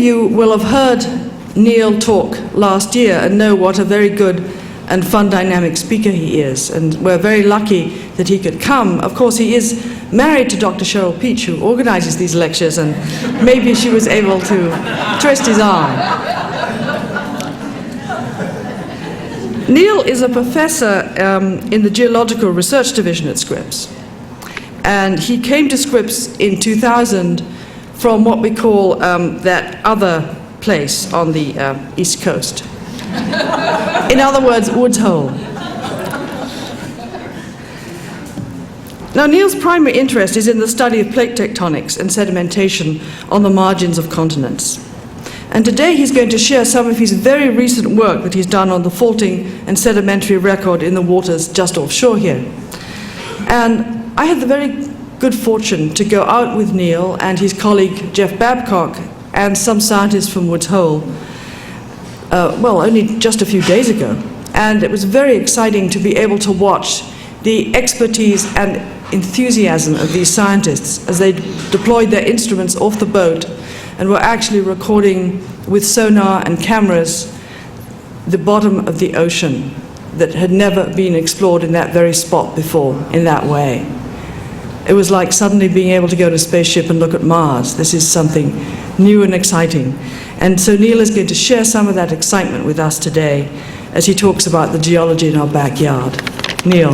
you will have heard Neal talk last year and know what a very good and fun, dynamic speaker he is. And we're very lucky that he could come. Of course, he is married to Dr. Cheryl Peach, who organizes these lectures, and maybe she was able to twist his arm. Neal is a professor in the Geological Research Division at Scripps. And he came to Scripps in 2000 from what we call that other place on the East Coast. In other words, Woods Hole. Now, Neal's primary interest is in the study of plate tectonics and sedimentation on the margins of continents. And today he's going to share some of his very recent work that he's done on the faulting and sedimentary record in the waters just offshore here. And I had the very good fortune to go out with Neal and his colleague Jeff Babcock and some scientists from Woods Hole, well, only just a few days ago. And it was very exciting to be able to watch the expertise and enthusiasm of these scientists as they deployed their instruments off the boat and were actually recording with sonar and cameras the bottom of the ocean that had never been explored in that very spot before in that way. It was like suddenly being able to go to a spaceship and look at Mars. This is something new and exciting. And so Neal is going to share some of that excitement with us today as he talks about the geology in our backyard. Neal.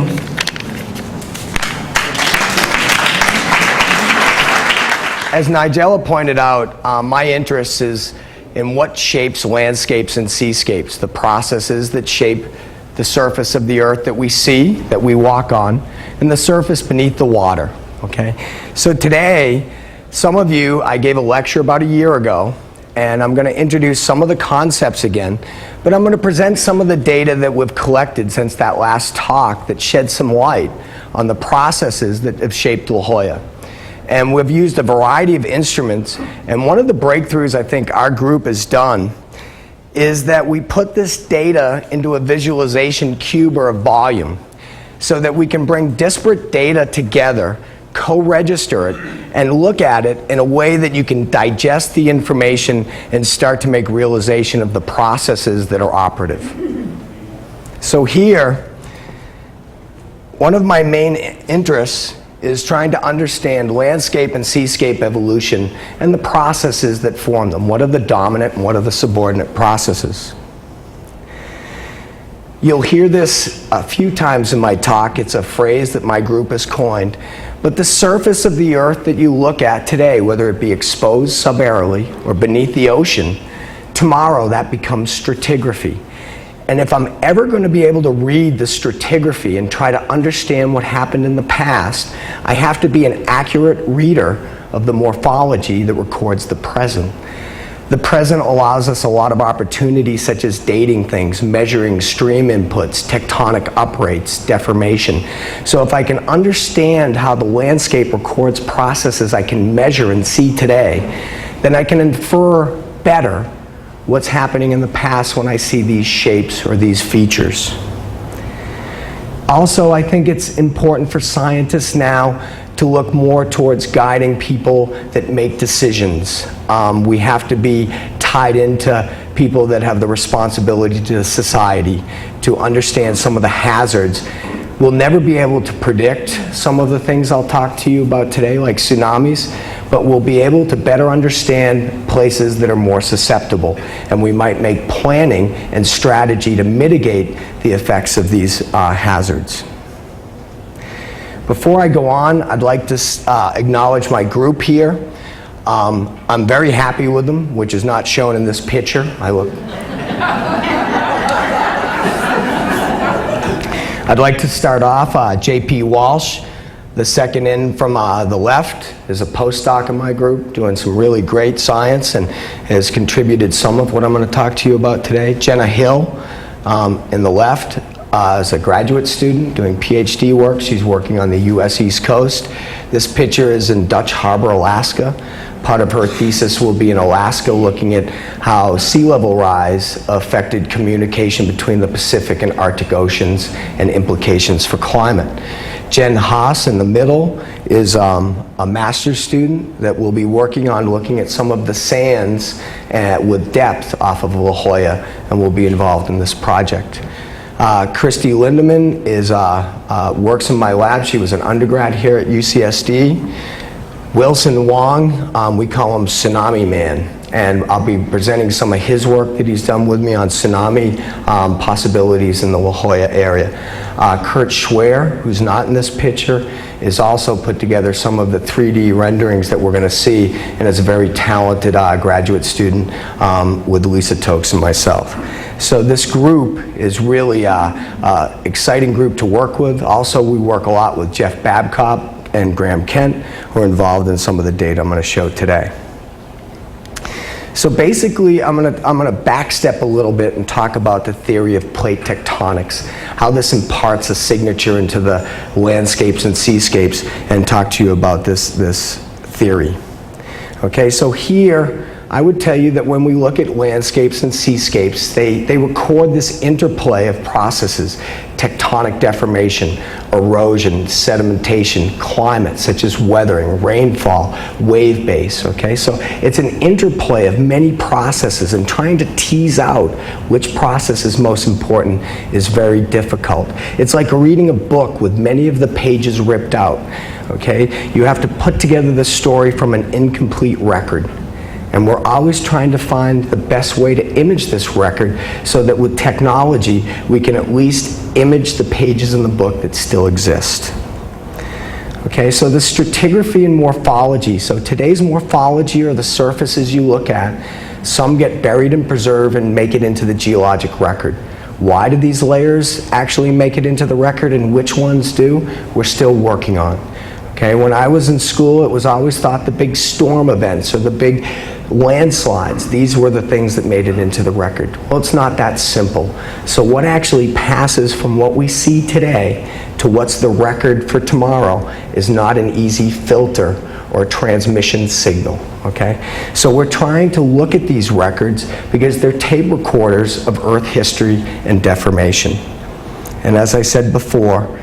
As Nigella pointed out, my interest is in what shapes landscapes and seascapes, the processes that shape the surface of the earth that we see, that we walk on, and the surface beneath the water, okay? So today, some of you, I gave a lecture about a year ago, and I'm going to introduce some of the concepts again, but I'm going to present some of the data that we've collected since that last talk that shed some light on the processes that have shaped La Jolla. And we've used a variety of instruments, and one of the breakthroughs I think our group has done is that we put this data into a visualization cube or a volume so that we can bring disparate data together, co-register it, and look at it in a way that you can digest the information and start to make realization of the processes that are operative. So here, one of my main interests is trying to understand landscape and seascape evolution and the processes that form them. What are the dominant and what are the subordinate processes? You'll hear this a few times in my talk. It's a phrase that my group has coined. But the surface of the earth that you look at today, whether it be exposed subaerially or beneath the ocean, tomorrow that becomes stratigraphy. And if I'm ever going to be able to read the stratigraphy and try to understand what happened in the past, I have to be an accurate reader of the morphology that records the present. The present allows us a lot of opportunities such as dating things, measuring stream inputs, tectonic uprates, deformation. So if I can understand how the landscape records processes I can measure and see today, then I can infer better what's happening in the past when I see these shapes or these features. Also, I think it's important for scientists now to look more towards guiding people that make decisions. We have to be tied into people that have the responsibility to society to understand some of the hazards. We'll never be able to predict some of the things I'll talk to you about today, like tsunamis, but we'll be able to better understand places that are more susceptible, and we might make planning and strategy to mitigate the effects of these hazards. Before I go on, I'd like to acknowledge my group here. I'm very happy with them, which is not shown in this picture. I'd like to start off, J.P. Walsh, the second in from the left, is a postdoc in my group doing some really great science and has contributed some of what I'm going to talk to you about today. Jenna Hill in the left is a graduate student doing PhD work. She's working on the U.S. East Coast. This picture is in Dutch Harbor, Alaska. Part of her thesis will be in Alaska, looking at how sea level rise affected communication between the Pacific and Arctic oceans and implications for climate. Jen Haas in the middle is a master's student that will be working on looking at some of the sands with depth off of La Jolla, and will be involved in this project. Christy Lindemann works in my lab. She was an undergrad here at UCSD. Wilson Wong, we call him Tsunami Man, and I'll be presenting some of his work that he's done with me on tsunami possibilities in the La Jolla area. Kurt Schwer, who's not in this picture, is also put together some of the 3D renderings that we're going to see, and is a very talented graduate student with Lisa Tokes and myself. So this group is really an exciting group to work with. Also, we work a lot with Jeff Babcock and Graham Kent, who are involved in some of the data I'm going to show today. So basically, I'm going to backstep a little bit and talk about the theory of plate tectonics, how this imparts a signature into the landscapes and seascapes, and talk to you about this theory. Okay, so here, I would tell you that when we look at landscapes and seascapes, they record this interplay of processes: tectonic deformation, erosion, sedimentation, climate, such as weathering, rainfall, wave base, okay? So it's an interplay of many processes, and trying to tease out which process is most important is very difficult. It's like reading a book with many of the pages ripped out, okay? You have to put together the story from an incomplete record. And we're always trying to find the best way to image this record, so that with technology, we can at least image the pages in the book that still exist. Okay, so the stratigraphy and morphology. So today's morphology are the surfaces you look at. Some get buried and preserved and make it into the geologic record. Why do these layers actually make it into the record, and which ones do? We're still working on. Okay, when I was in school, it was always thought the big storm events or the big landslides, these were the things that made it into the record. Well, it's not that simple. So what actually passes from what we see today to what's the record for tomorrow is not an easy filter or transmission signal, okay? So we're trying to look at these records because they're tape recorders of Earth history and deformation. And as I said before,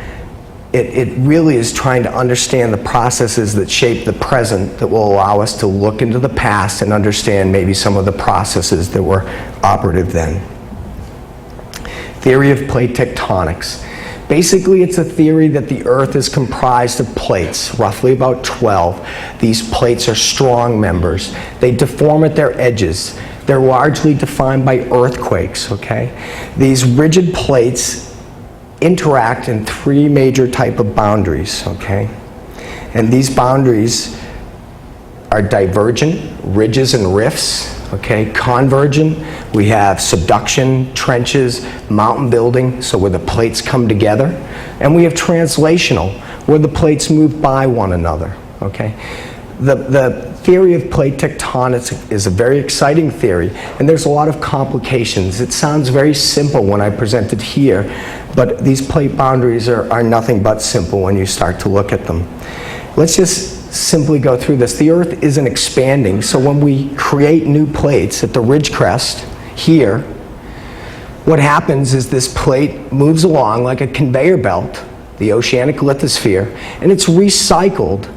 it really is trying to understand the processes that shape the present that will allow us to look into the past and understand maybe some of the processes that were operative then. Theory of plate tectonics. Basically, it's a theory that the Earth is comprised of plates, roughly about 12. These plates are strong members. They deform at their edges. They're largely defined by earthquakes, okay? These rigid plates interact in three major type of boundaries, okay? And these boundaries are divergent, ridges and rifts, okay? Convergent, we have subduction, trenches, mountain building, so where the plates come together. And we have translational, where the plates move by one another, okay? The theory of plate tectonics is a very exciting theory, and there's a lot of complications. It sounds very simple when I present it here, but these plate boundaries are nothing but simple when you start to look at them. Let's just simply go through this. The Earth isn't expanding, so when we create new plates at the ridge crest here, what happens is this plate moves along like a conveyor belt, the oceanic lithosphere, and it's recycled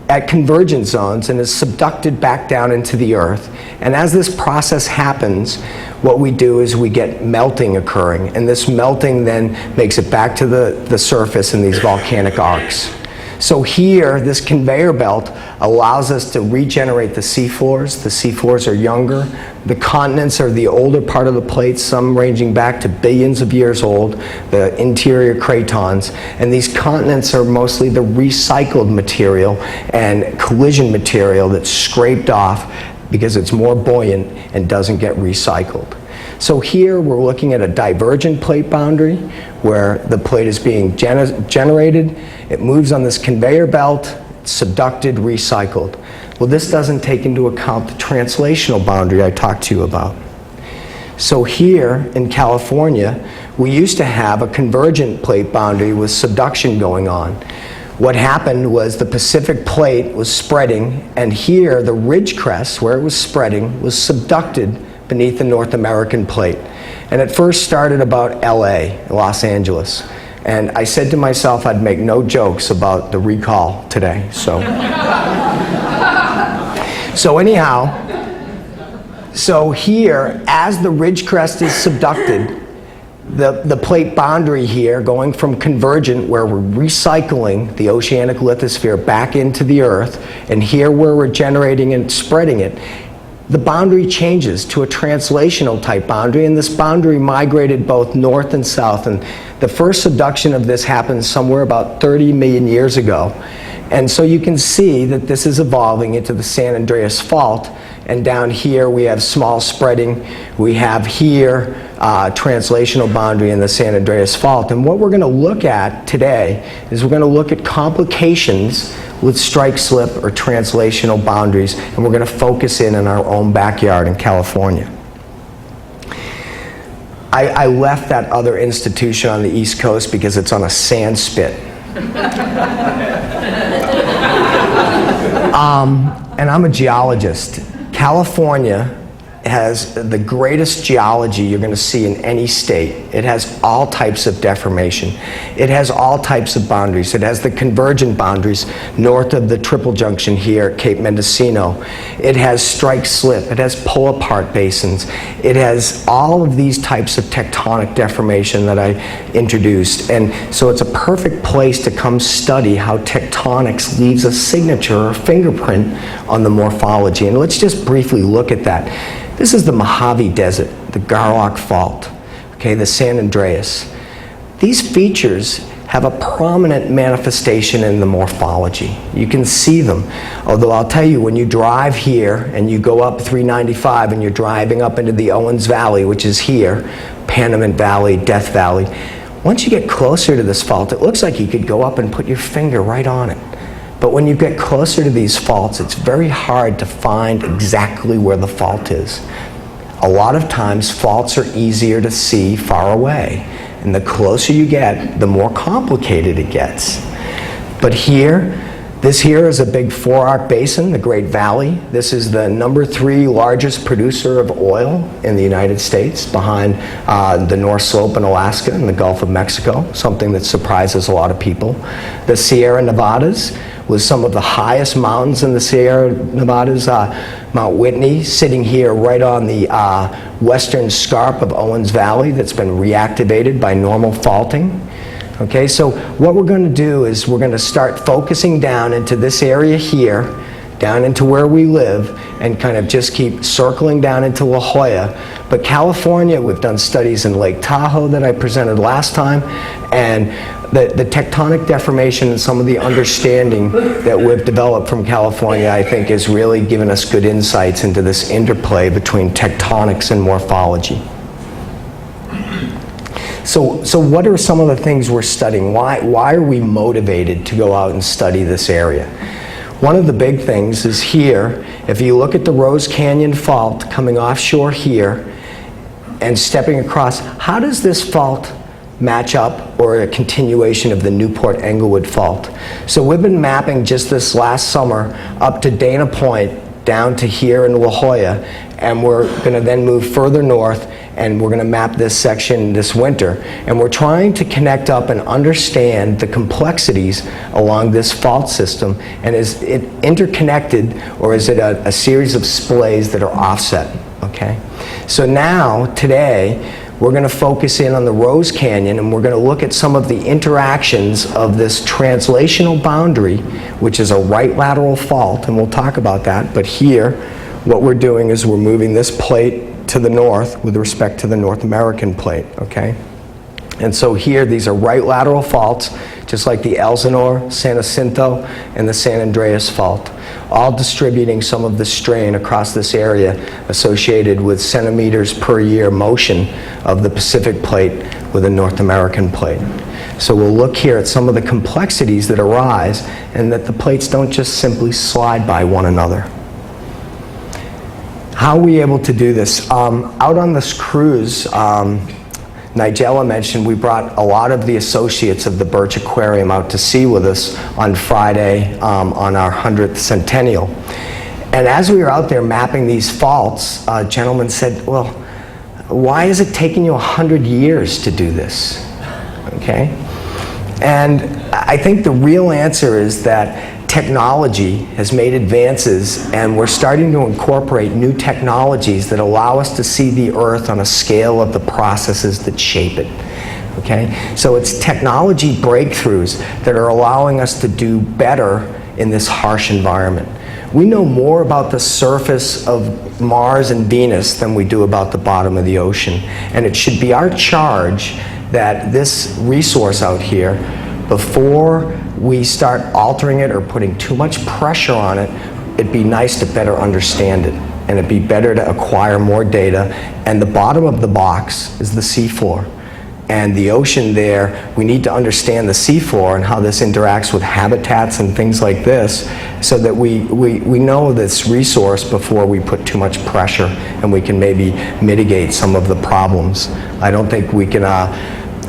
at convergence zones and is subducted back down into the Earth. And as this process happens, what we do is we get melting occurring, and this melting then makes it back to the surface in these volcanic arcs. So here, this conveyor belt allows us to regenerate the seafloors. The seafloors are younger. The continents are the older part of the plate, some ranging back to billions of years old, the interior cratons. And these continents are mostly the recycled material and collision material that's scraped off because it's more buoyant and doesn't get recycled. So here we're looking at a divergent plate boundary where the plate is being generated. It moves on this conveyor belt, subducted, recycled. Well, this doesn't take into account the translational boundary I talked to you about. So here in California, we used to have a convergent plate boundary with subduction going on. What happened was the Pacific plate was spreading, and here the ridge crest, where it was spreading, was subducted beneath the North American plate. And it first started about LA, Los Angeles. And I said to myself I'd make no jokes about the recall today. So anyhow, so here, as the ridge crest is subducted, the plate boundary here, going from convergent, where we're recycling the oceanic lithosphere back into the Earth, and here where we're generating and spreading it, the boundary changes to a translational type boundary, and this boundary migrated both north and south. And the first subduction of this happened somewhere about 30 million years ago. And so you can see that this is evolving into the San Andreas Fault. And down here we have small spreading. We have here translational boundary in the San Andreas Fault. And what we're going to look at today is we're going to look at complications with strike slip or translational boundaries, and we're going to focus in on our own backyard in California. I left that other institution on the East Coast because it's on a sand spit. And I'm a geologist. California has the greatest geology you're going to see in any state. It has all types of deformation. It has all types of boundaries. It has the convergent boundaries north of the triple junction here at Cape Mendocino. It has strike slip. It has pull apart basins. It has all of these types of tectonic deformation that I introduced. And so it's a perfect place to come study how tectonics leaves a signature or fingerprint on the morphology. And let's just briefly look at that. This is the Mojave Desert, the Garlock Fault, okay, the San Andreas. These features have a prominent manifestation in the morphology. You can see them. Although I'll tell you, when you drive here and you go up 395 and you're driving up into the Owens Valley, which is here, Panamint Valley, Death Valley, once you get closer to this fault, it looks like you could go up and put your finger right on it. But when you get closer to these faults, it's very hard to find exactly where the fault is. A lot of times, faults are easier to see far away. And the closer you get, the more complicated it gets. But here, this here is a big four-arc basin, the Great Valley. This is the #3 largest producer of oil in the United States, behind the North Slope in Alaska and the Gulf of Mexico, something that surprises a lot of people. The Sierra Nevadas, with some of the highest mountains in the Sierra Nevadas, Mount Whitney, sitting here right on the western scarp of Owens Valley that's been reactivated by normal faulting. Okay, so what we're going to do is we're going to start focusing down into this area here, down into where we live, and kind of just keep circling down into La Jolla. But California, we've done studies in Lake Tahoe that I presented last time, and the tectonic deformation and some of the understanding that we've developed from California, I think, has really given us good insights into this interplay between tectonics and morphology. So what are some of the things we're studying? Why are we motivated to go out and study this area? One of the big things is here, if you look at the Rose Canyon Fault coming offshore here and stepping across, how does this fault match up, or a continuation of the Newport Englewood Fault? So we've been mapping just this last summer up to Dana Point, down to here in La Jolla, and we're going to then move further north, and we're going to map this section this winter. And we're trying to connect up and understand the complexities along this fault system, and is it interconnected, or is it a series of splays that are offset, okay? So now, today, we're going to focus in on the Rose Canyon, and we're going to look at some of the interactions of this translational boundary, which is a right lateral fault, and we'll talk about that. But here, what we're doing is we're moving this plate to the north with respect to the North American plate, okay? And so here, these are right lateral faults, just like the Elsinore, San Jacinto, and the San Andreas Fault, all distributing some of the strain across this area associated with centimeters per year motion of the Pacific plate with the North American plate. So we'll look here at some of the complexities that arise, and that the plates don't just simply slide by one another. How are we able to do this? Out on this cruise, Nigella mentioned, we brought a lot of the associates of the Birch Aquarium out to sea with us on Friday on our 100th centennial. And as we were out there mapping these faults, a gentleman said, well, why is it taking you 100 years to do this? Okay? And I think the real answer is that technology has made advances, and we're starting to incorporate new technologies that allow us to see the Earth on a scale of the processes that shape it. Okay? So it's technology breakthroughs that are allowing us to do better in this harsh environment. We know more about the surface of Mars and Venus than we do about the bottom of the ocean. And it should be our charge that this resource out here, before we start altering it or putting too much pressure on it, it'd be nice to better understand it. And it'd be better to acquire more data. And the bottom of the box is the seafloor. And the ocean there, we need to understand the seafloor and how this interacts with habitats and things like this, so that we know this resource before we put too much pressure, and we can maybe mitigate some of the problems. I don't think we can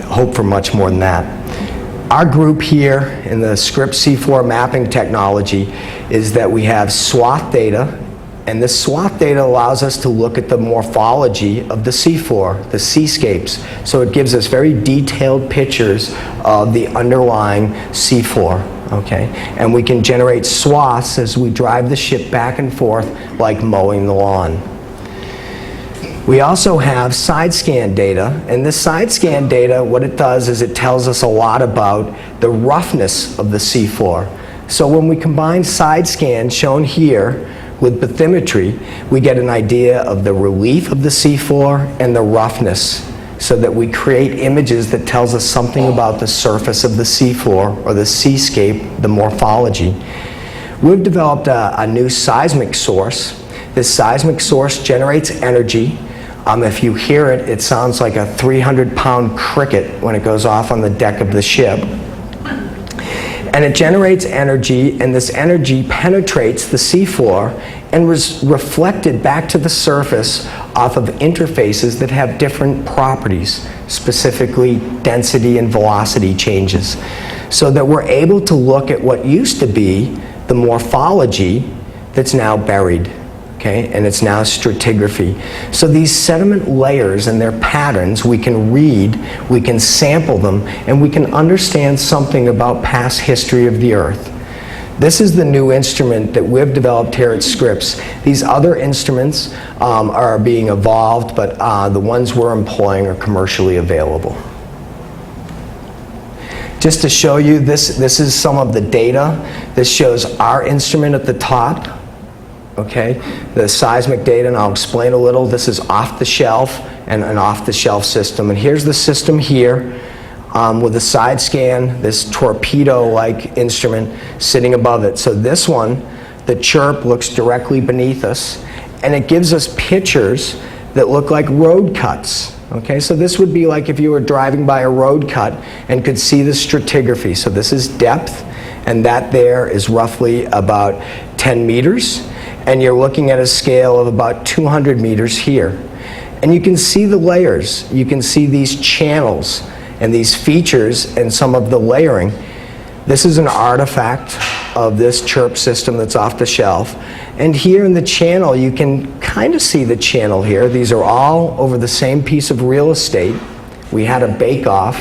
hope for much more than that. Our group here in the script seafloor mapping technology is that we have swath data, and this swath data allows us to look at the morphology of the seafloor, the seascapes. So it gives us very detailed pictures of the underlying seafloor, okay? And we can generate swaths as we drive the ship back and forth like mowing the lawn. We also have side scan data, and this side scan data, what it does is it tells us a lot about the roughness of the seafloor. So when we combine side scan, shown here, with bathymetry, we get an idea of the relief of the seafloor and the roughness, so that we create images that tells us something about the surface of the seafloor or the seascape, the morphology. We've developed a new seismic source. This seismic source generates energy. If you hear it, it sounds like a 300-pound cricket when it goes off on the deck of the ship. And it generates energy, and this energy penetrates the seafloor and was reflected back to the surface off of interfaces that have different properties, specifically density and velocity changes, so that we're able to look at what used to be the morphology that's now buried. Okay, and it's now stratigraphy. So these sediment layers and their patterns, we can read, we can sample them, and we can understand something about past history of the Earth. This is the new instrument that we've developed here at Scripps. These other instruments are being evolved, but the ones we're employing are commercially available. Just to show you, this is some of the data. This shows our instrument at the top. Okay, the seismic data, and I'll explain a little. This is off the shelf and an off-the-shelf system. And here's the system here with a side scan, this torpedo-like instrument sitting above it. So this one, the chirp, looks directly beneath us, and it gives us pictures that look like road cuts. Okay, so this would be like if you were driving by a road cut and could see the stratigraphy. So this is depth, and that there is roughly about 10 meters. And you're looking at a scale of about 200 meters here. And you can see the layers. You can see these channels and these features and some of the layering. This is an artifact of this chirp system that's off the shelf. And here in the channel, you can kind of see the channel here. These are all over the same piece of real estate. We had a bake-off.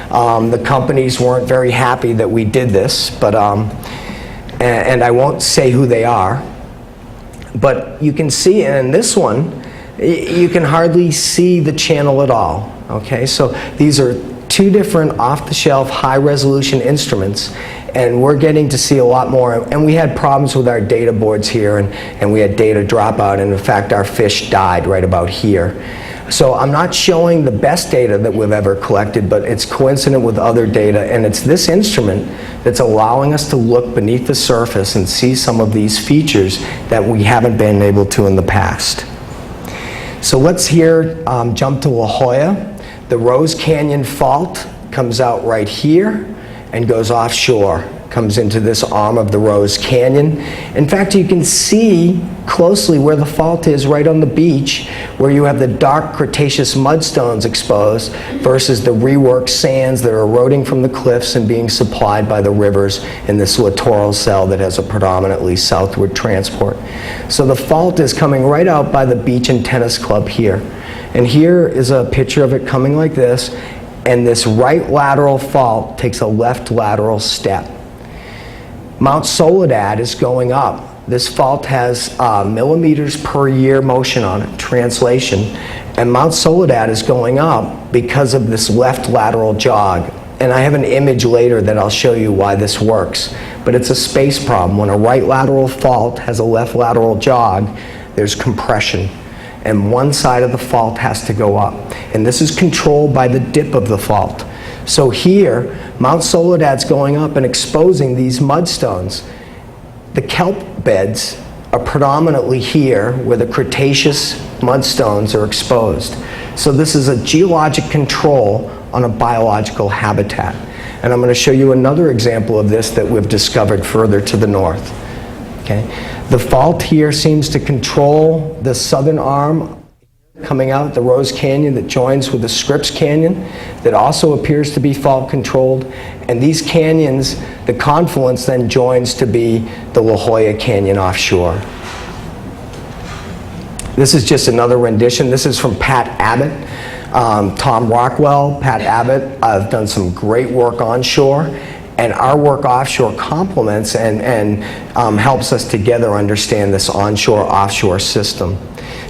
The companies weren't very happy that we did this, but and I won't say who they are. But you can see, and in this one, you can hardly see the channel at all. Okay, so these are two different off-the-shelf, high-resolution instruments, and we're getting to see a lot more. And we had problems with our data boards here, and we had data drop out, and in fact, our fish died right about here. So I'm not showing the best data that we've ever collected, but it's coincident with other data, and it's this instrument that's allowing us to look beneath the surface and see some of these features that we haven't been able to in the past. So let's here jump to La Jolla. The Rose Canyon Fault comes out right here and goes offshore. comes into this arm of the Rose Canyon. In fact, you can see closely where the fault is right on the beach, where you have the dark Cretaceous mudstones exposed versus the reworked sands that are eroding from the cliffs and being supplied by the rivers in this littoral cell that has a predominantly southward transport. So the fault is coming right out by the beach and tennis club here. And here is a picture of it coming like this, and this right lateral fault takes a left lateral step. Mount Soledad is going up. This fault has millimeters per year motion on it, translation, and Mount Soledad is going up because of this left lateral jog. And I have an image later that I'll show you why this works. But it's a space problem. When a right lateral fault has a left lateral jog, there's compression. And one side of the fault has to go up. And this is controlled by the dip of the fault. So here, Mount Soledad's going up and exposing these mudstones. The kelp beds are predominantly here where the Cretaceous mudstones are exposed. So this is a geologic control on a biological habitat. And I'm going to show you another example of this that we've discovered further to the north. Okay. The fault here seems to control the southern arm coming out the Rose Canyon that joins with the Scripps Canyon that also appears to be fault controlled. And these canyons, the confluence then joins to be the La Jolla Canyon offshore. This is just another rendition. This is from Pat Abbott. Tom Rockwell, Pat Abbott have done some great work onshore. And our work offshore complements and helps us together understand this onshore-offshore system.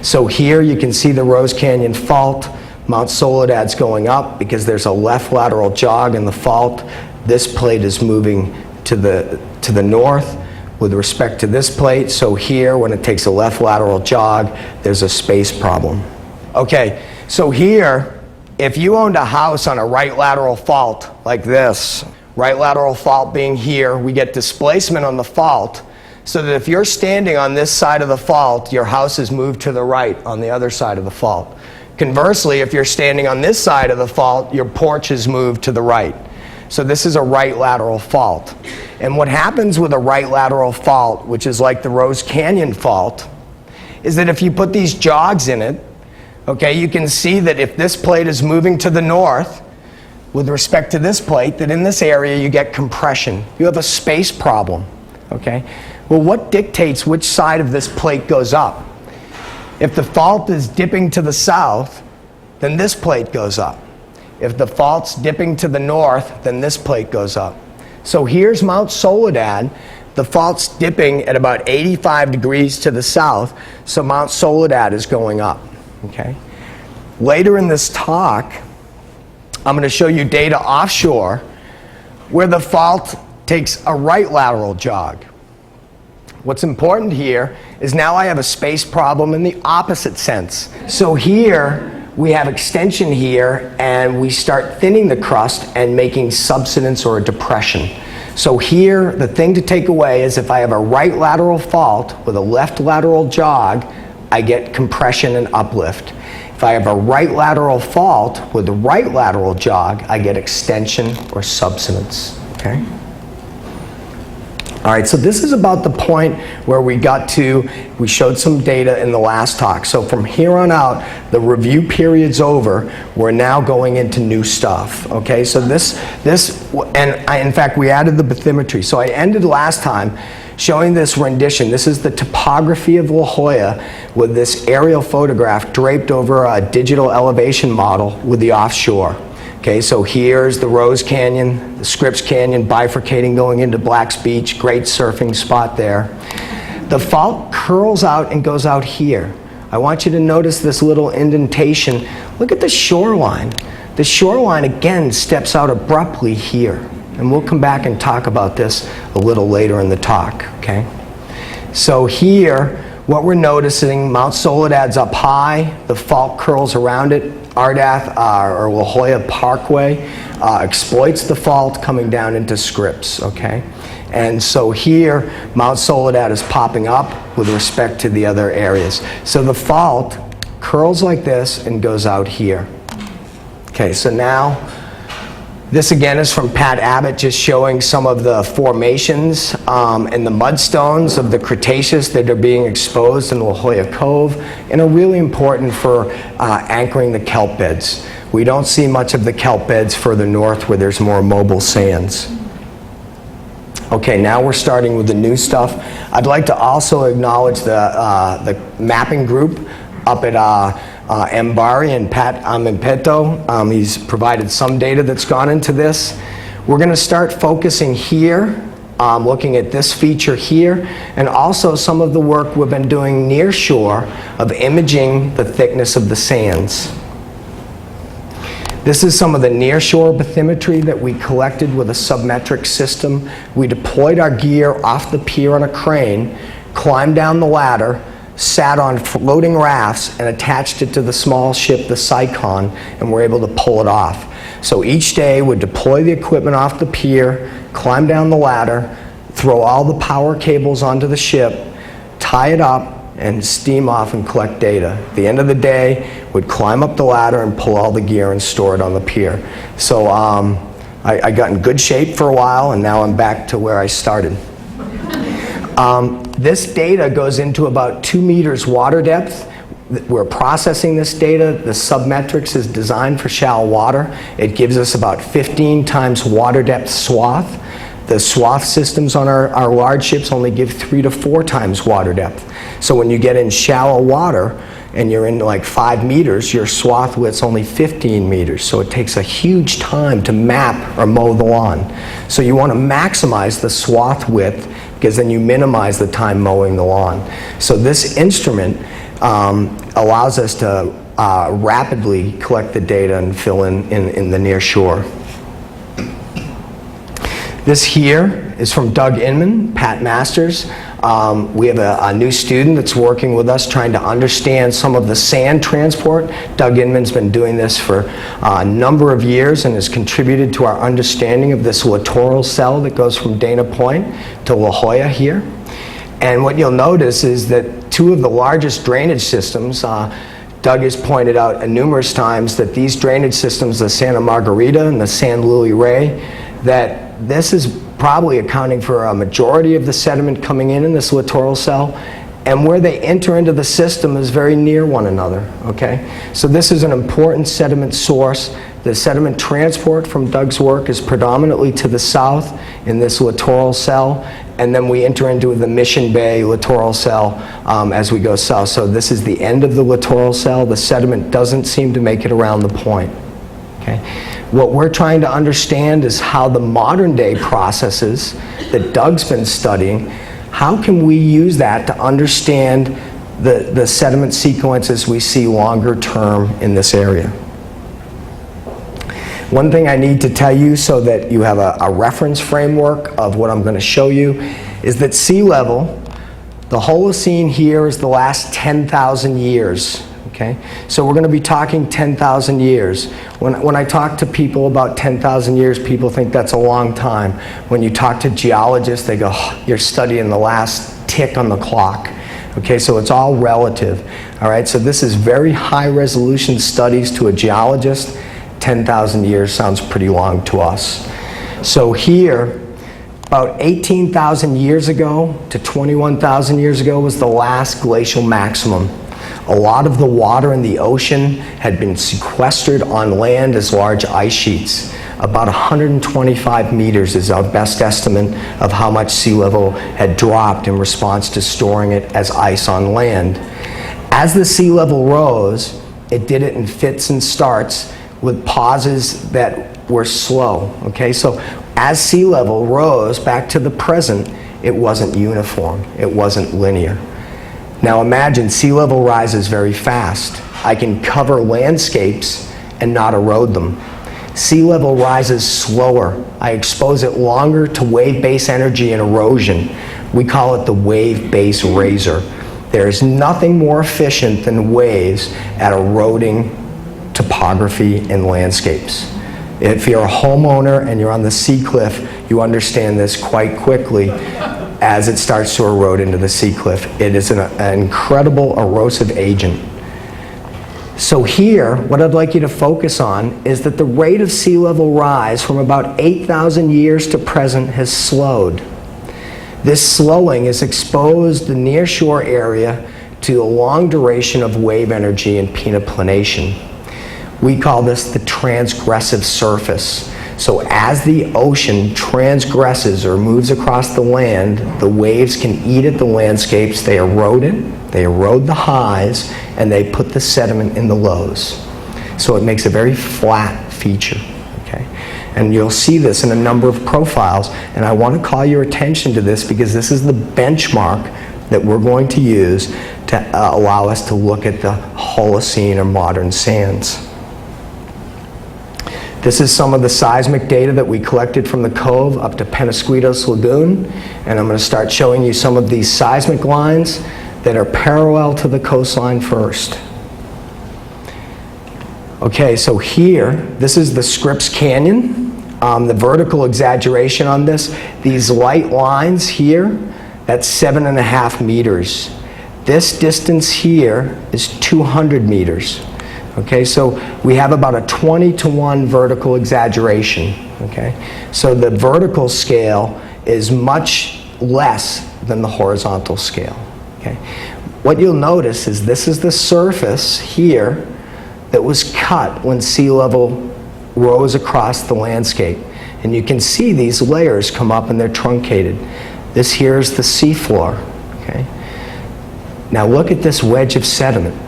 So here you can see the Rose Canyon fault. Mount Soledad's going up because there's a left lateral jog in the fault. This plate is moving to the north with respect to this plate. So here, when it takes a left lateral jog, there's a space problem. Okay, so here, if you owned a house on a right lateral fault like this, right lateral fault being here, we get displacement on the fault, so that if you're standing on this side of the fault, your house is moved to the right on the other side of the fault. Conversely, if you're standing on this side of the fault, your porch is moved to the right. So this is a right lateral fault. And what happens with a right lateral fault, which is like the Rose Canyon fault, is that if you put these jogs in it, okay, you can see that if this plate is moving to the north, with respect to this plate, that in this area you get compression. You have a space problem, okay? Well, what dictates which side of this plate goes up? If the fault is dipping to the south, then this plate goes up. If the fault's dipping to the north, then this plate goes up. So here's Mount Soledad. The fault's dipping at about 85 degrees to the south, so Mount Soledad is going up, okay? Later in this talk, I'm going to show you data offshore where the fault takes a right lateral jog. What's important here is now I have a space problem in the opposite sense. So here we have extension here and we start thinning the crust and making subsidence or a depression. So here the thing to take away is if I have a right lateral fault with a left lateral jog, I get compression and uplift. If I have a right lateral fault with a right lateral jog, I get extension or subsidence, okay? All right, so this is about the point where we showed some data in the last talk. So from here on out, the review period's over. We're now going into new stuff, okay? So in fact, we added the bathymetry. So I ended last time showing this rendition. This is the topography of La Jolla with this aerial photograph draped over a digital elevation model with the offshore. Okay, so here's the Rose Canyon, the Scripps Canyon bifurcating going into Black's Beach, great surfing spot there. The fault curls out and goes out here. I want you to notice this little indentation. Look at the shoreline. The shoreline again steps out abruptly here. And we'll come back and talk about this a little later in the talk, okay? So here, what we're noticing, Mount Soledad's up high, the fault curls around it. Ardath, or La Jolla Parkway, exploits the fault coming down into Scripps, okay? And so here, Mount Soledad is popping up with respect to the other areas. So the fault curls like this and goes out here. Okay, so now This again is from Pat Abbott, just showing some of the formations and the mudstones of the Cretaceous that are being exposed in the Jolla Cove and are really important for anchoring the kelp beds. We don't see much of the kelp beds further north where there's more mobile sands. Okay, now we're starting with the new stuff. I'd like to also acknowledge the mapping group up at Mbari and Pat Amimpeto. He's provided some data that's gone into this. We're going to start focusing here, looking at this feature here, and also some of the work we've been doing near shore of imaging the thickness of the sands. This is some of the nearshore bathymetry that we collected with a submetric system. We deployed our gear off the pier on a crane, climbed down the ladder, sat on floating rafts, and attached it to the small ship, the Cycon, and were able to pull it off. So each day we'd deploy the equipment off the pier, climb down the ladder, throw all the power cables onto the ship, tie it up, and steam off and collect data. At the end of the day, we'd climb up the ladder and pull all the gear and store it on the pier. So I got in good shape for a while, and now I'm back to where I started. This data goes into about 2 meters water depth. We're processing this data. The submetrics is designed for shallow water. It gives us about 15 times water depth swath. The swath systems on our large ships only give 3 to 4 times water depth. So when you get in shallow water and you're in like 5 meters, your swath width's only 15 meters. So it takes a huge time to map or mow the lawn. So you want to maximize the swath width because then you minimize the time mowing the lawn. So this instrument allows us to rapidly collect the data and fill in the near shore. This here is from Doug Inman, Pat Masters. We have a new student that's working with us trying to understand some of the sand transport. Doug Inman's been doing this for a number of years and has contributed to our understanding of this littoral cell that goes from Dana Point to La Jolla here. And what you'll notice is that 2 of the largest drainage systems, Doug has pointed out numerous times that these drainage systems, the Santa Margarita and the San Lily Ray, that this is probably accounting for a majority of the sediment coming in this littoral cell, and where they enter into the system is very near one another, okay? So this is an important sediment source. The sediment transport from Doug's work is predominantly to the south in this littoral cell, and then we enter into the Mission Bay littoral cell as we go south. So this is the end of the littoral cell. The sediment doesn't seem to make it around the point, okay? What we're trying to understand is how the modern day processes that Doug's been studying, how can we use that to understand the sediment sequences we see longer term in this area. One thing I need to tell you so that you have a reference framework of what I'm going to show you is that sea level, the Holocene here is the last 10,000 years. Okay? So we're going to be talking 10,000 years. When I talk to people about 10,000 years, people think that's a long time. When you talk to geologists, they go, oh, you're studying the last tick on the clock. Okay, so it's all relative. All right, so this is very high resolution studies to a geologist. 10,000 years sounds pretty long to us. So here, about 18,000 years ago to 21,000 years ago was the last glacial maximum. A lot of the water in the ocean had been sequestered on land as large ice sheets. About 125 meters is our best estimate of how much sea level had dropped in response to storing it as ice on land. As the sea level rose, it did it in fits and starts with pauses that were slow. Okay, so as sea level rose back to the present, it wasn't uniform, it wasn't linear. Now imagine sea level rises very fast. I can cover landscapes and not erode them. Sea level rises slower. I expose it longer to wave-based energy and erosion. We call it the wave-based razor. There is nothing more efficient than waves at eroding topography and landscapes. If you're a homeowner and you're on the sea cliff, you understand this quite quickly. As it starts to erode into the sea cliff, it is an incredible erosive agent. So here, what I'd like you to focus on is that the rate of sea level rise from about 8,000 years to present has slowed. This slowing has exposed the nearshore area to a long duration of wave energy and peniplanation. We call this the transgressive surface. So as the ocean transgresses or moves across the land, the waves can eat at the landscapes, they erode it, they erode the highs, and they put the sediment in the lows. So it makes a very flat feature, okay? And you'll see this in a number of profiles, and I want to call your attention to this because this is the benchmark that we're going to use to allow us to look at the Holocene or modern sands. This is some of the seismic data that we collected from the Cove up to Penasquitos Lagoon, and I'm going to start showing you some of these seismic lines that are parallel to the coastline first. Okay, so here, this is the Scripps Canyon. The vertical exaggeration on this, these light lines here, that's 7.5 meters. This distance here is 200 meters. Okay, so we have about a 20-to-1 vertical exaggeration. Okay, so the vertical scale is much less than the horizontal scale. Okay, what you'll notice is this is the surface here that was cut when sea level rose across the landscape, and you can see these layers come up and they're truncated. This here is the seafloor. Okay, now look at this wedge of sediment.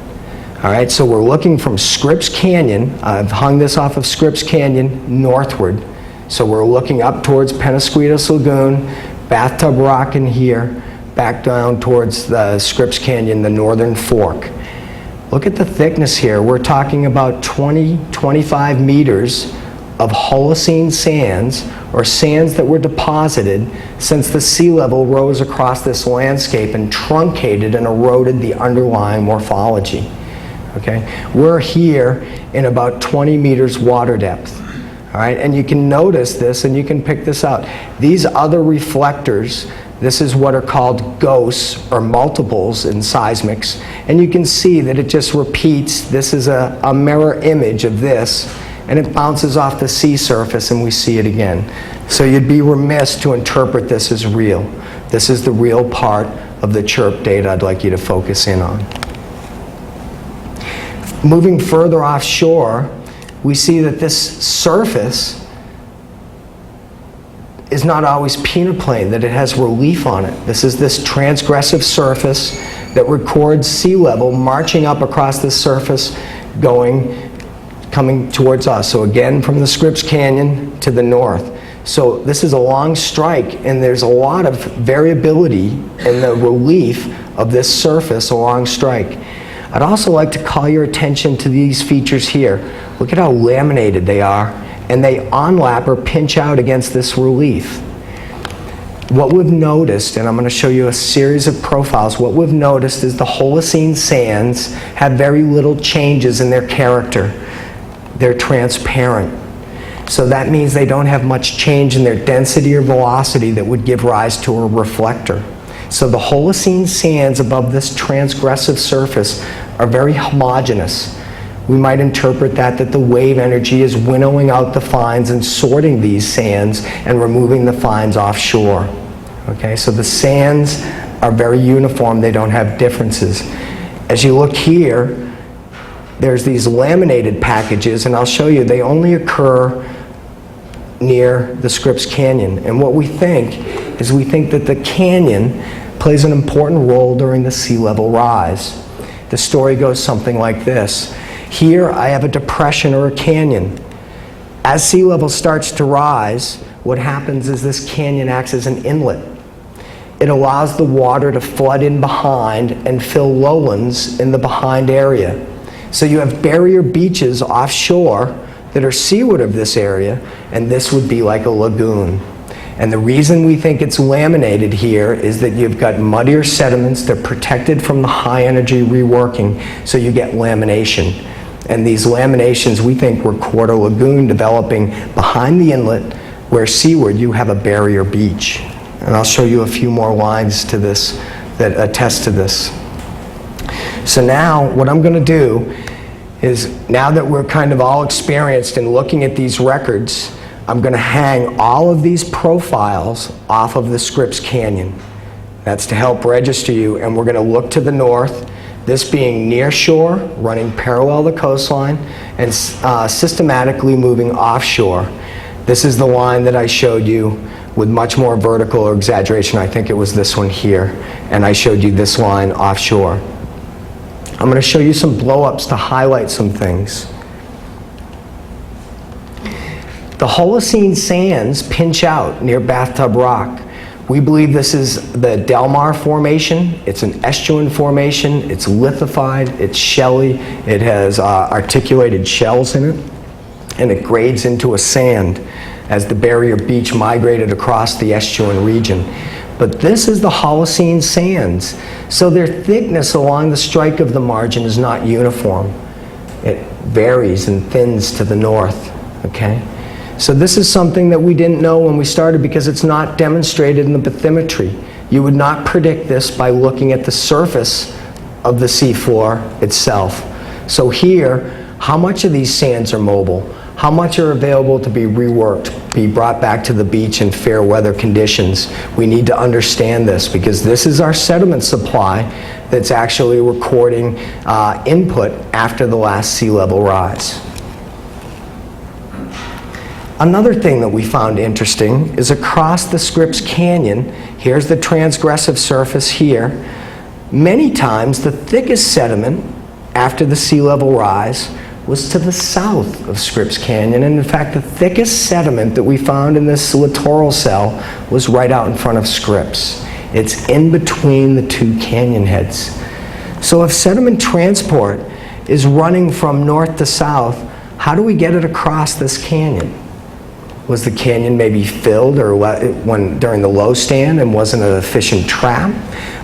All right, so we're looking from Scripps Canyon. I've hung this off of Scripps Canyon northward. So we're looking up towards Penasquitos Lagoon, Bathtub Rock in here, back down towards the Scripps Canyon, the northern fork. Look at the thickness here. We're talking about 25 meters of Holocene sands, or sands that were deposited since the sea level rose across this landscape and truncated and eroded the underlying morphology. Okay, we're here in about 20 meters water depth. All right, and you can notice this and you can pick this out. These other reflectors, this is what are called ghosts or multiples in seismics, and you can see that it just repeats. This is a mirror image of this, and it bounces off the sea surface and we see it again. So you'd be remiss to interpret this as real. This is the real part of the chirp data I'd like you to focus in on. Moving further offshore, we see that this surface is not always peneplain, that it has relief on it. This is this transgressive surface that records sea level marching up across this surface, coming towards us. So again, from the Scripps Canyon to the north. So this is a long strike, and there's a lot of variability in the relief of this surface along strike. I'd also like to call your attention to these features here. Look at how laminated they are, and they onlap or pinch out against this relief. What we've noticed, and I'm going to show you a series of profiles, what we've noticed is the Holocene sands have very little changes in their character. They're transparent. So that means they don't have much change in their density or velocity that would give rise to a reflector. So the Holocene sands above this transgressive surface are very homogeneous. We might interpret that the wave energy is winnowing out the fines and sorting these sands and removing the fines offshore. Okay, so the sands are very uniform, they don't have differences. As you look here, there's these laminated packages, and I'll show you, they only occur near the Scripps Canyon. And what we think is that the canyon plays an important role during the sea level rise. The story goes something like this. Here I have a depression or a canyon. As sea level starts to rise, what happens is this canyon acts as an inlet. It allows the water to flood in behind and fill lowlands in the behind area. So you have barrier beaches offshore that are seaward of this area, and this would be like a lagoon. And the reason we think it's laminated here is that you've got muddier sediments, they're protected from the high energy reworking, so you get lamination. And these laminations we think record a lagoon developing behind the inlet, where seaward you have a barrier beach. And I'll show you a few more lines to this that attest to this. So now what I'm going to do is now that we're kind of all experienced in looking at these records, I'm going to hang all of these profiles off of the Scripps Canyon. That's to help register you, and we're going to look to the north, this being near shore, running parallel to the coastline, and systematically moving offshore. This is the line that I showed you with much more vertical or exaggeration. I think it was this one here, and I showed you this line offshore. I'm going to show you some blow-ups to highlight some things. The Holocene sands pinch out near Bathtub Rock. We believe this is the Delmar Formation. It's an estuarine formation. It's lithified. It's shelly. It has articulated shells in it, and it grades into a sand as the barrier beach migrated across the estuarine region. But this is the Holocene sands, so their thickness along the strike of the margin is not uniform. It varies and thins to the north, okay? So this is something that we didn't know when we started because it's not demonstrated in the bathymetry. You would not predict this by looking at the surface of the seafloor itself. So here, how much of these sands are mobile? How much are available to be reworked, be brought back to the beach in fair weather conditions? We need to understand this because this is our sediment supply that's actually recording input after the last sea level rise. Another thing that we found interesting is across the Scripps Canyon, here's the transgressive surface here. Many times the thickest sediment after the sea level rise was to the south of Scripps Canyon, and in fact the thickest sediment that we found in this littoral cell was right out in front of Scripps. It's in between the two canyon heads. So if sediment transport is running from north to south, how do we get it across this canyon? Was the canyon maybe filled or during the low stand and wasn't an efficient trap?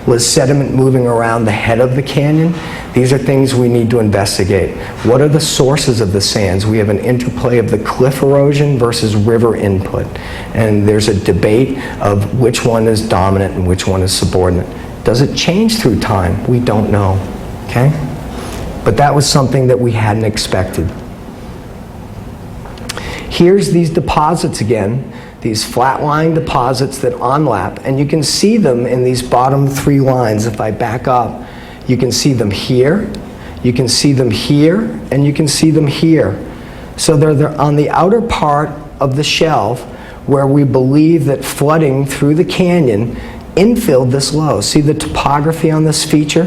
Was sediment moving around the head of the canyon? These are things we need to investigate. What are the sources of the sands? We have an interplay of the cliff erosion versus river input. And there's a debate of which one is dominant and which one is subordinate. Does it change through time? We don't know, okay? But that was something that we hadn't expected. Here's these deposits again, these flat-lying deposits that onlap, and you can see them in these bottom three lines. If I back up, you can see them here, you can see them here, and you can see them here. So they're on the outer part of the shelf where we believe that flooding through the canyon infilled this low. See the topography on this feature?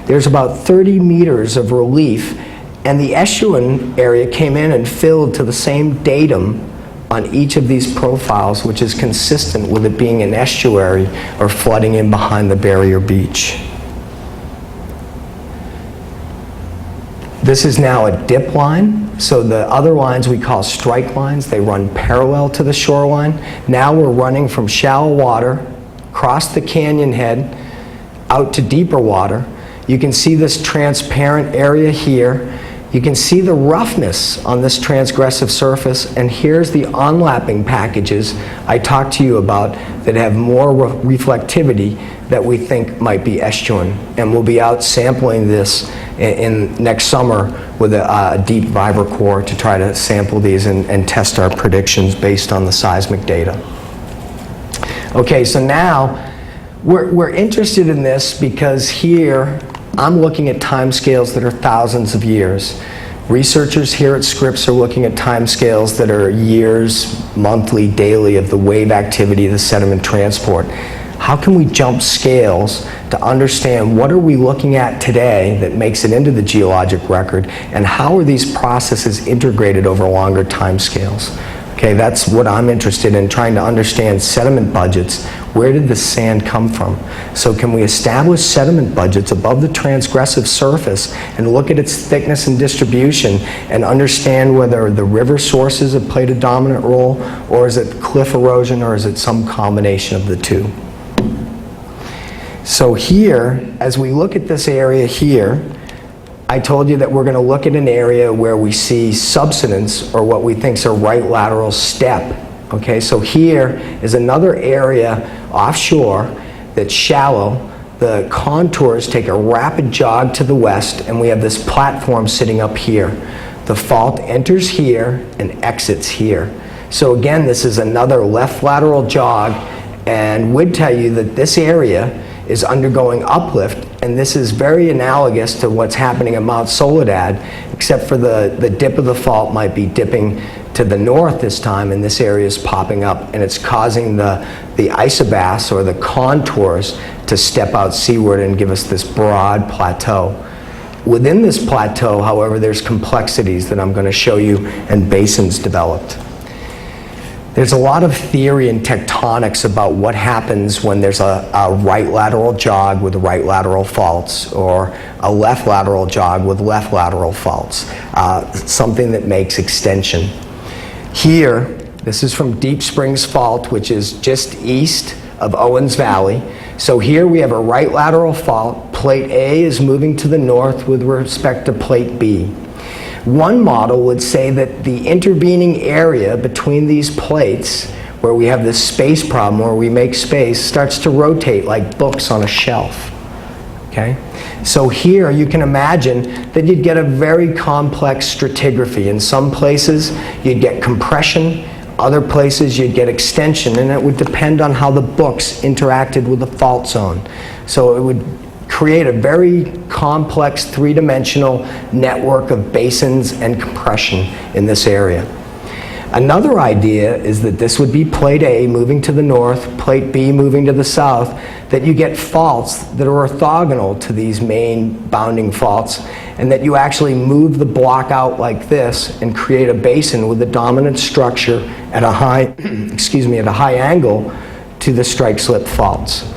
There's about 30 meters of relief, and the estuarine area came in and filled to the same datum on each of these profiles, which is consistent with it being an estuary or flooding in behind the barrier beach. This is now a dip line, so the other lines we call strike lines. They run parallel to the shoreline. Now we're running from shallow water, across the canyon head, out to deeper water. You can see this transparent area here. You can see the roughness on this transgressive surface, and here's the onlapping packages I talked to you about that have more reflectivity that we think might be estuarine. And we'll be out sampling this in next summer with a deep vibra core to try to sample these and test our predictions based on the seismic data. Okay, so now we're interested in this because here I'm looking at timescales that are thousands of years. Researchers here at Scripps are looking at timescales that are years, monthly, daily of the wave activity, the sediment transport. How can we jump scales to understand what are we looking at today that makes it into the geologic record, and how are these processes integrated over longer timescales? Okay, that's what I'm interested in, trying to understand sediment budgets. Where did the sand come from? So can we establish sediment budgets above the transgressive surface and look at its thickness and distribution and understand whether the river sources have played a dominant role, or is it cliff erosion, or is it some combination of the two? So here, as we look at this area here, I told you that we're going to look at an area where we see subsidence, or what we think is a right lateral step. Okay, so here is another area offshore that's shallow, the contours take a rapid jog to the west, and we have this platform sitting up here. The fault enters here and exits here. So again, this is another left lateral jog, and would tell you that this area is undergoing uplift, and this is very analogous to what's happening at Mount Soledad, except for the dip of the fault might be dipping to the north this time, and this area is popping up, and it's causing the isobaths, or the contours, to step out seaward and give us this broad plateau. Within this plateau, however, there's complexities that I'm going to show you, and basins developed. There's a lot of theory in tectonics about what happens when there's a right lateral jog with right lateral faults, or a left lateral jog with left lateral faults, something that makes extension. Here, this is from Deep Springs Fault, which is just east of Owens Valley. So here we have a right lateral fault. Plate A is moving to the north with respect to plate B. One model would say that the intervening area between these plates, where we have this space problem, where we make space, starts to rotate like books on a shelf. Okay? So here you can imagine that you'd get a very complex stratigraphy. In some places you'd get compression, other places you'd get extension, and it would depend on how the books interacted with the fault zone. So it would create a very complex three-dimensional network of basins and compression in this area. Another idea is that this would be plate A moving to the north, plate B moving to the south, that you get faults that are orthogonal to these main bounding faults, and that you actually move the block out like this and create a basin with a dominant structure at a high, at a high angle to the strike-slip faults.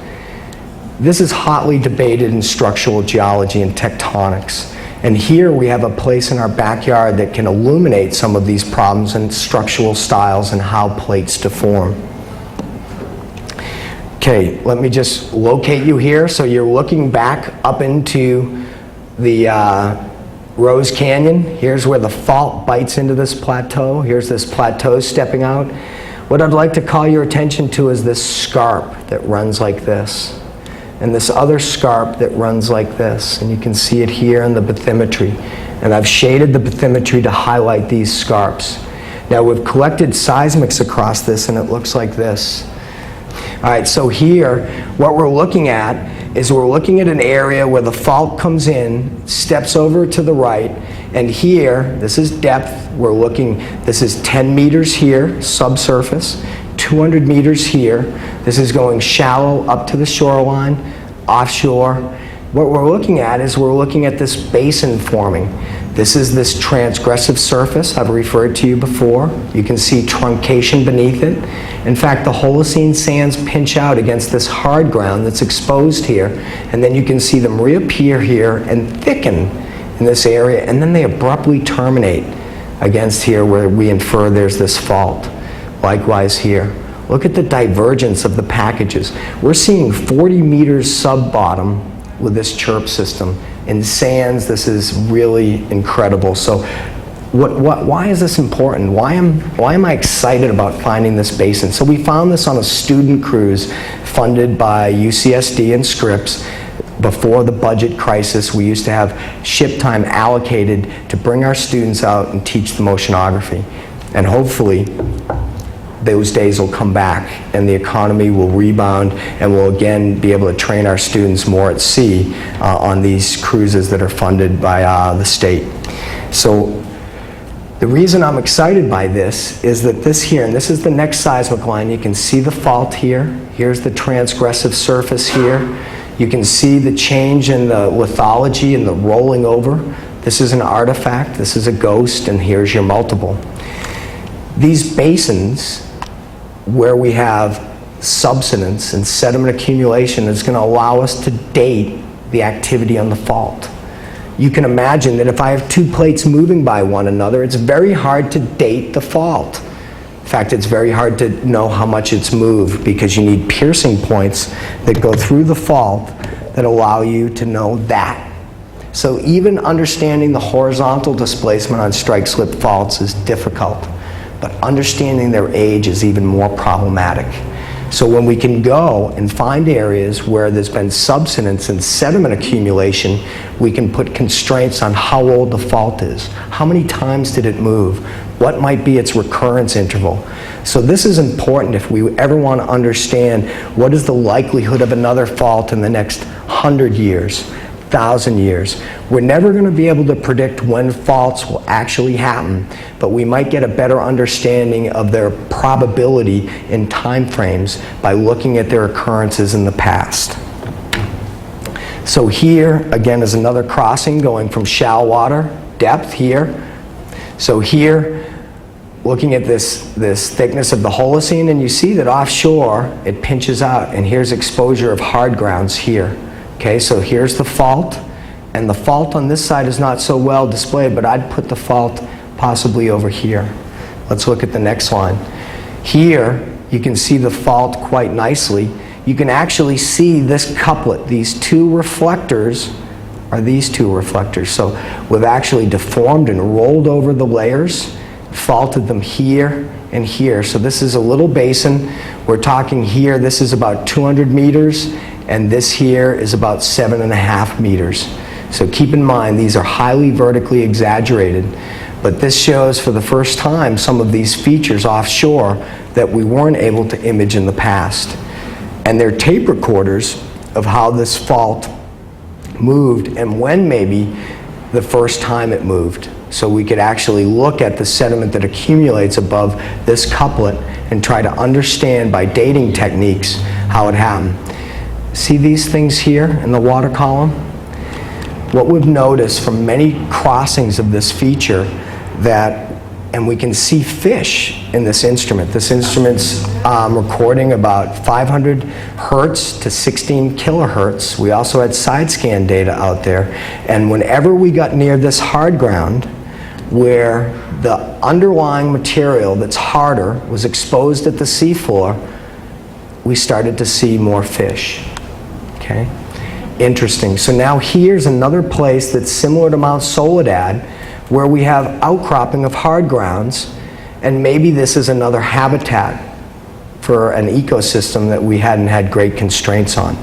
This is hotly debated in structural geology and tectonics. And here we have a place in our backyard that can illuminate some of these problems and structural styles and how plates deform. Okay, let me just locate you here. So you're looking back up into the Rose Canyon. Here's where the fault bites into this plateau. Here's this plateau stepping out. What I'd like to call your attention to is this scarp that runs like this, and this other scarp that runs like this, and you can see it here in the bathymetry. And I've shaded the bathymetry to highlight these scarps. Now we've collected seismics across this, and it looks like this. All right, so here, what we're looking at is we're looking at an area where the fault comes in, steps over to the right, and here, this is depth, we're looking, this is 10 meters here, subsurface, 200 meters here. This is going shallow up to the shoreline, offshore. What we're looking at is we're looking at this basin forming. This is this transgressive surface I've referred to you before. You can see truncation beneath it. In fact, the Holocene sands pinch out against this hard ground that's exposed here, and then you can see them reappear here and thicken in this area, and then they abruptly terminate against here where we infer there's this fault. Likewise here. Look at the divergence of the packages. We're seeing 40 meters sub-bottom with this chirp system. In sands, this is really incredible. So why is this important? Why am I excited about finding this basin? So we found this on a student cruise funded by UCSD and Scripps. Before the budget crisis, we used to have ship time allocated to bring our students out and teach the oceanography. And hopefully, those days will come back and the economy will rebound, and we'll again be able to train our students more at sea on these cruises that are funded by the state. So the reason I'm excited by this is that this here, and this is the next seismic line, you can see the fault here. Here's the transgressive surface here. You can see the change in the lithology and the rolling over. This is an artifact, this is a ghost, and here's your multiple. These basins, where we have subsidence and sediment accumulation, is going to allow us to date the activity on the fault. You can imagine that if I have two plates moving by one another, it's very hard to date the fault. In fact, it's very hard to know how much it's moved, because you need piercing points that go through the fault that allow you to know that. So even understanding the horizontal displacement on strike-slip faults is difficult, but understanding their age is even more problematic. So when we can go and find areas where there's been subsidence and sediment accumulation, we can put constraints on how old the fault is. How many times did it move? What might be its recurrence interval? So this is important if we ever want to understand what is the likelihood of another fault in the next 100 years, 1,000 years. We're never going to be able to predict when faults will actually happen, but we might get a better understanding of their probability in time frames by looking at their occurrences in the past. So here, again, is another crossing going from shallow water, depth here. So here, looking at this thickness of the Holocene, and you see that offshore, it pinches out, and here's exposure of hard grounds here. Okay, so here's the fault, and the fault on this side is not so well displayed, but I'd put the fault possibly over here. Let's look at the next line. Here, you can see the fault quite nicely. You can actually see this couplet. These two reflectors are these two reflectors. So we've actually deformed and rolled over the layers, faulted them here and here. So this is a little basin. We're talking here, this is about 200 meters, and this here is about 7.5 meters. So keep in mind, these are highly vertically exaggerated, but this shows for the first time some of these features offshore that we weren't able to image in the past. And they're tape recorders of how this fault moved and when maybe the first time it moved. So we could actually look at the sediment that accumulates above this couplet and try to understand by dating techniques how it happened. See these things here in the water column? What we've noticed from many crossings of this feature and we can see fish in this instrument. This instrument's recording about 500 hertz to 16 kilohertz. We also had side scan data out there. And whenever we got near this hard ground, where the underlying material that's harder was exposed at the seafloor, we started to see more fish. Okay? Interesting. So now here's another place that's similar to Mount Soledad, where we have outcropping of hard grounds, and maybe this is another habitat for an ecosystem that we hadn't had great constraints on.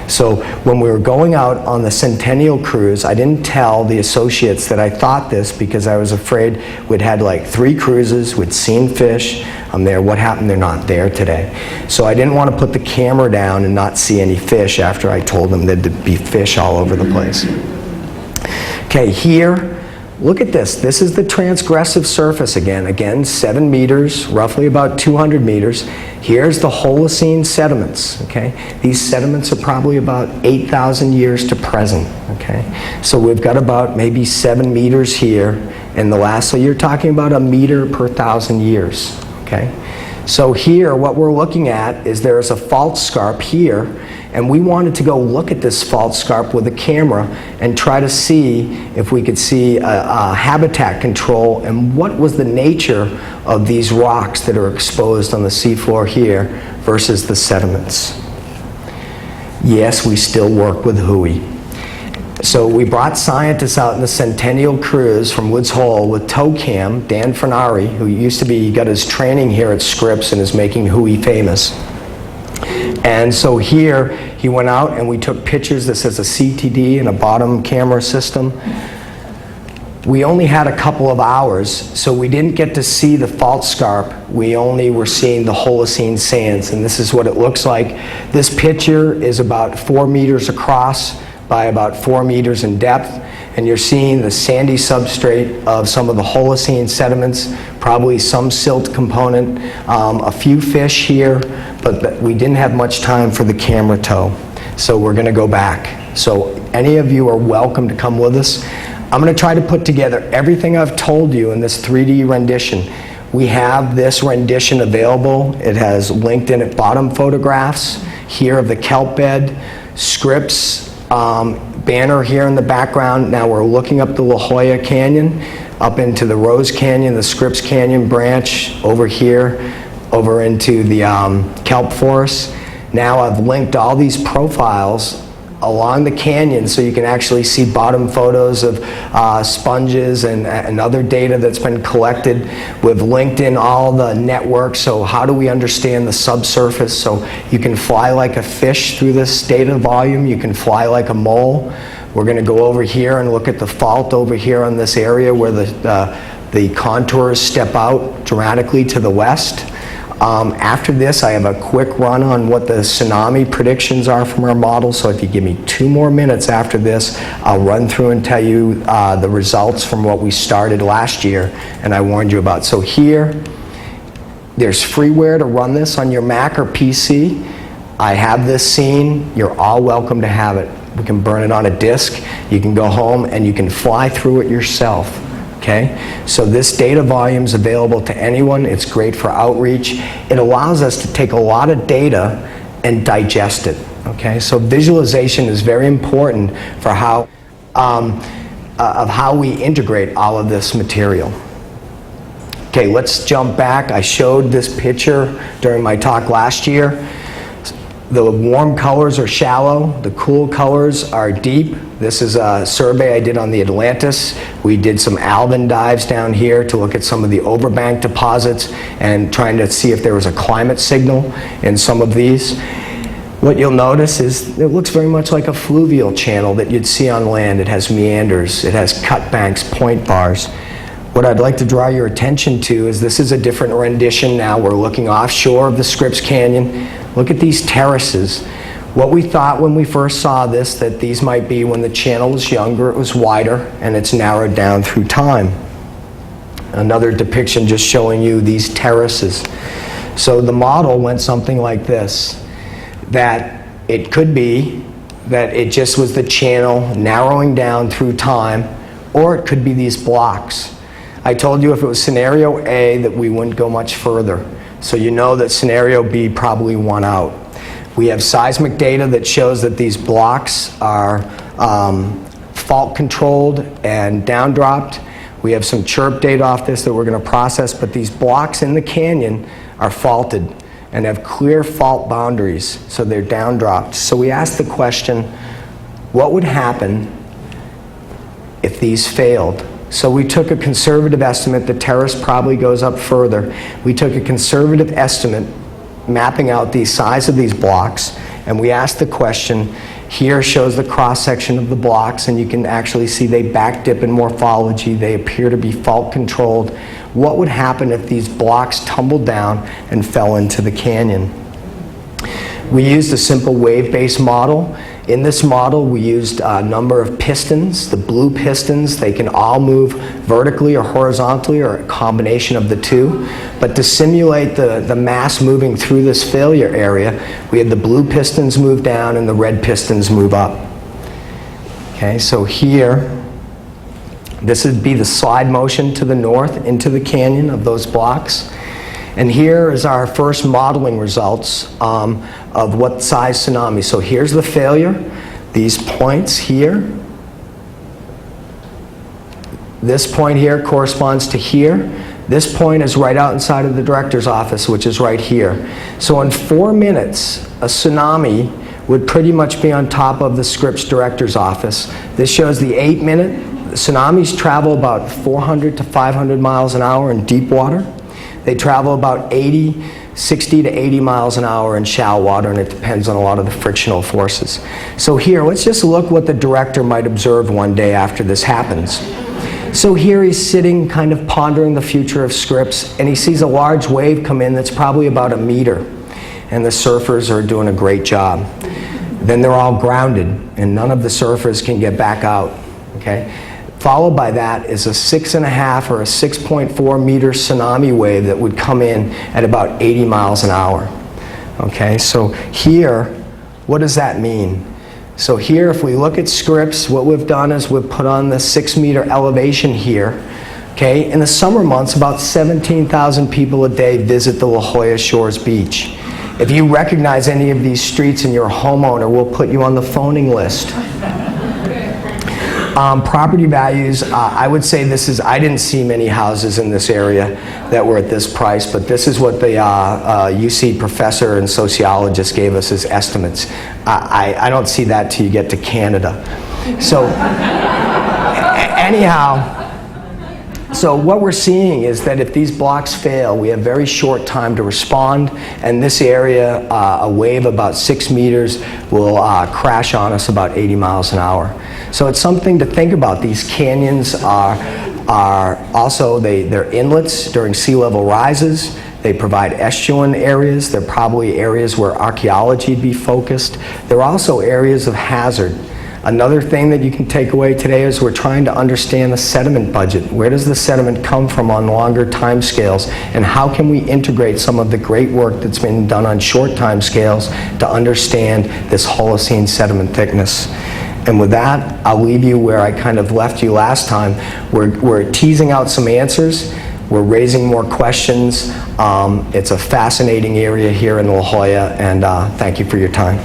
So when we were going out on the Centennial cruise, I didn't tell the associates that I thought this because I was afraid we'd had like 3 cruises, we'd seen fish. I'm there, what happened? They're not there today. So I didn't want to put the camera down and not see any fish after I told them there'd be fish all over the place. Okay, here, look at this. This is the transgressive surface again. Again, 7 meters, roughly about 200 meters. Here's the Holocene sediments, okay? These sediments are probably about 8,000 years to present, okay? So we've got about maybe 7 meters here, and so you're talking about 1 meter per 1,000 years, okay? So here, what we're looking at is there's a fault scarp here, and we wanted to go look at this fault scarp with a camera and try to see if we could see a habitat control and what was the nature of these rocks that are exposed on the seafloor here versus the sediments. Yes, we still work with Hoya. So we brought scientists out in the Centennial cruise from Woods Hole with TowCam, Dan Fernari, who he got his training here at Scripps and is making Hoya famous. And so here, he went out and we took pictures. This is a CTD and a bottom camera system. We only had a couple of hours, so we didn't get to see the fault scarp. We only were seeing the Holocene sands, and this is what it looks like. This picture is about 4 meters across by about 4 meters in depth, and you're seeing the sandy substrate of some of the Holocene sediments, probably some silt component, a few fish here, but we didn't have much time for the camera tow. So we're going to go back. So any of you are welcome to come with us. I'm going to try to put together everything I've told you in this 3D rendition. We have this rendition available. It has linked in at bottom photographs here of the kelp bed, Scripps banner here in the background. Now we're looking up the La Jolla Canyon, up into the Rose Canyon, the Scripps Canyon branch over here, over into the kelp forest. Now I've linked all these profiles along the canyon, so you can actually see bottom photos of sponges and other data that's been collected. We've linked in all the networks, so how do we understand the subsurface? So you can fly like a fish through this data volume, you can fly like a mole. We're going to go over here and look at the fault over here on this area where the contours step out dramatically to the west. After this, I have a quick run on what the tsunami predictions are from our model, so if you give me 2 more minutes after this, I'll run through and tell you the results from what we started last year and I warned you about. So here, there's freeware to run this on your Mac or PC. I have this scene. You're all welcome to have it. We can burn it on a disk. You can go home and you can fly through it yourself. Okay? So this data volume is available to anyone. It's great for outreach. It allows us to take a lot of data and digest it. Okay? So visualization is very important for how we integrate all of this material. Okay, let's jump back. I showed this picture during my talk last year. The warm colors are shallow, the cool colors are deep. This is a survey I did on the Atlantis. We did some Alvin dives down here to look at some of the overbank deposits and trying to see if there was a climate signal in some of these. What you'll notice is it looks very much like a fluvial channel that you'd see on land. It has meanders, it has cut banks, point bars. What I'd like to draw your attention to is this is a different rendition now. We're looking offshore of the Scripps Canyon. Look at these terraces. What we thought when we first saw this, that these might be when the channel was younger, it was wider, and it's narrowed down through time. Another depiction just showing you these terraces. So the model went something like this, that it could be that it just was the channel narrowing down through time, or it could be these blocks. I told you if it was scenario A that we wouldn't go much further. So you know that scenario B probably won out. We have seismic data that shows that these blocks are fault controlled and down dropped. We have some chirp data off this that we're going to process, but these blocks in the canyon are faulted and have clear fault boundaries, so they're down dropped. So we asked the question, what would happen if these failed? So we took a conservative estimate. The terrace probably goes up further. We took a conservative estimate mapping out the size of these blocks, and we asked the question, here shows the cross-section of the blocks, and you can actually see they back dip in morphology. They appear to be fault controlled. What would happen if these blocks tumbled down and fell into the canyon? We used a simple wave-based model. In this model, we used a number of pistons, the blue pistons. They can all move vertically or horizontally, or a combination of the two. But to simulate the mass moving through this failure area, we had the blue pistons move down and the red pistons move up. Okay, so here, this would be the slide motion to the north into the canyon of those blocks. And here is our first modeling results of what size tsunami. So here's the failure, these points here. This point here corresponds to here. This point is right out inside of the director's office, which is right here. So in 4 minutes, a tsunami would pretty much be on top of the Scripps director's office. This shows the 8-minute. Tsunamis travel about 400 to 500 miles an hour in deep water. They travel about 60 to 80 miles an hour in shallow water, and it depends on a lot of the frictional forces. So here, let's just look what the director might observe one day after this happens. So here he's sitting kind of pondering the future of Scripps, and he sees a large wave come in that's probably about 1 meter, and the surfers are doing a great job. Then they're all grounded, and none of the surfers can get back out, okay? Followed by that is a 6.5 or a 6.4 meter tsunami wave that would come in at about 80 miles an hour. Okay, so here, what does that mean? So here, if we look at Scripps, what we've done is we've put on the 6-meter elevation here. Okay, in the summer months, about 17,000 people a day visit the La Jolla Shores Beach. If you recognize any of these streets and you're a homeowner, we'll put you on the phoning list. Property values, I would say this is, I didn't see many houses in this area that were at this price, but this is what the UC professor and sociologist gave us as estimates. I don't see that till you get to Canada. So anyhow, so what we're seeing is that if these blocks fail, we have very short time to respond, and this area, a wave about 6 meters will crash on us about 80 miles an hour. So it's something to think about. These canyons are also, they're inlets during sea level rises. They provide estuarine areas. They're probably areas where archaeology would be focused. They're also areas of hazard. Another thing that you can take away today is we're trying to understand the sediment budget. Where does the sediment come from on longer time scales, and how can we integrate some of the great work that's been done on short time scales to understand this Holocene sediment thickness? And with that, I'll leave you where I kind of left you last time. We're teasing out some answers. We're raising more questions. It's a fascinating area here in La Jolla, and thank you for your time.